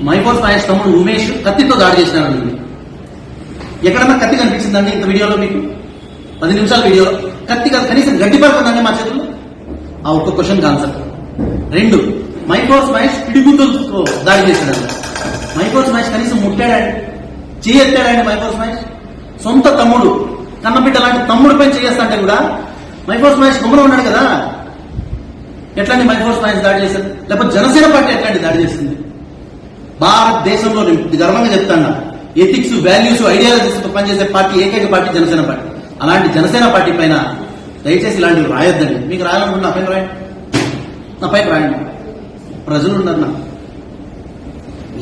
మైఫోర్స్ మహేష్ తమ్ముడు ఉమేష్ కత్తితో దాడి చేసినాడు. ఎక్కడన్నా కత్తి కనిపించిందండి ఇంత వీడియోలో మీకు? 10 నిమిషాల వీడియోలో కత్తి కాదు, కనీసం గడ్డి పడుతుందండి మా చేతుల్లో. ఆ ఒక్క క్వశ్చన్ ఆన్సర్. 2, మైఫోర్స్ మహేష్ పిడిగుద్దులతో దాడి చేశాడు. మైఫోర్స్ మహేష్ కనీసం ముట్టాడండి, చేయెత్తాడండి. మైఫోర్స్ మహేష్ సొంత తమ్ముడు, కన్నబిడ్డ లాంటి తమ్ముడు పైన చేయేస్తా కూడా మైఫోర్స్ మహేష్ గుమ్మలో ఉన్నాడు కదా. ఎట్లాంటి మైఫోర్స్ మహేష్ దాడి చేశారు? లేకపోతే జనసేన పార్టీ ఎట్లాంటి దాడి చేస్తుంది? భారతదేశంలో నేను గర్వంగా చెప్తాను, ఎథిక్స్, వాల్యూస్, ఐడియాలజీస్ పనిచేసే పార్టీ ఏకైక పార్టీ జనసేన పార్టీ. అలాంటి జనసేన పార్టీ పైన దయచేసి ఇలాంటివి రాయొద్దండి. మీకు రాయాలనుకుంటే నా పైన రాయండి, నా పైన రాయండి. ప్రజలు ఉన్నారు నాకు,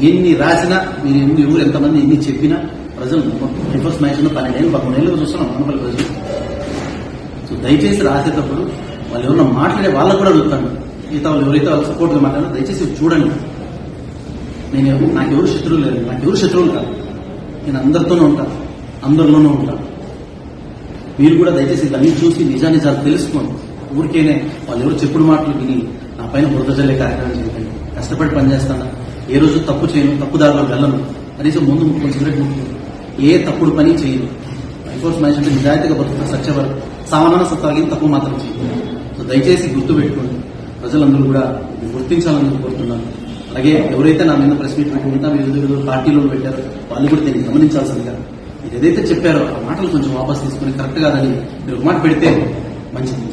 ఎన్ని రాసినా మీరు ఎవరు ఎంతమంది ఎన్ని చెప్పినా ప్రజలు మైఫోర్స్ మహేష్ 12 ఏళ్ళు 13 ఏళ్ళు చూస్తున్నాం మనపల్లి ప్రజలు. సో దయచేసి రాసేటప్పుడు వాళ్ళు ఎవరన్నా మాట్లాడే వాళ్ళకు కూడా అడుగుతాను, మిగతా వాళ్ళు ఎవరైతే వాళ్ళు సపోర్ట్గా మాట్లాడారో దయచేసి చూడండి. నాకు ఎవరు శత్రువులు లేదు, నాకు ఎవరు శత్రువులు కాదు. నేను అందరితోనూ ఉంటాను, అందరిలోనూ ఉంటాను. మీరు కూడా దయచేసి ఇవన్నీ చూసి నిజాలు తెలుసుకోండి. ఊరికేనే వాళ్ళు ఎవరు చెప్పుడు మాటలు విని నా పైన బురద జల్లే కార్యక్రమం చేయకండి. కష్టపడి పనిచేస్తాను, ఏ రోజు తప్పు చేయను, తప్పు దారిలో వెళ్ళను. కనీసం ముందు ముట్టుకుని సిగరెట్ ముట్టుకుని ఏ తప్పుడు పని చేయను. మైఫోర్స్ మహేష్ అంటే నిజాయితీగా బతుకున్న సత్యవరం, సామాన్య సత్తాగి తప్పు మాత్రం చేయను. సో దయచేసి గుర్తు పెట్టుకోండి. ప్రజలందరూ కూడా గుర్తించాలని కోరుతున్నాను. అలాగే ఎవరైతే నా మీద ప్రెస్ మీట్ పెట్టుకుంటా వివిధ పార్టీలో పెట్టారో వాళ్ళు కూడా దీన్ని గమనించాల్సిందిగా. మీరు ఏదైతే చెప్పారో ఆ మాటలు కొంచెం వాపస్ తీసుకుని కరెక్ట్ కాదని మీరు ఒక మాట పెడితే మంచిది.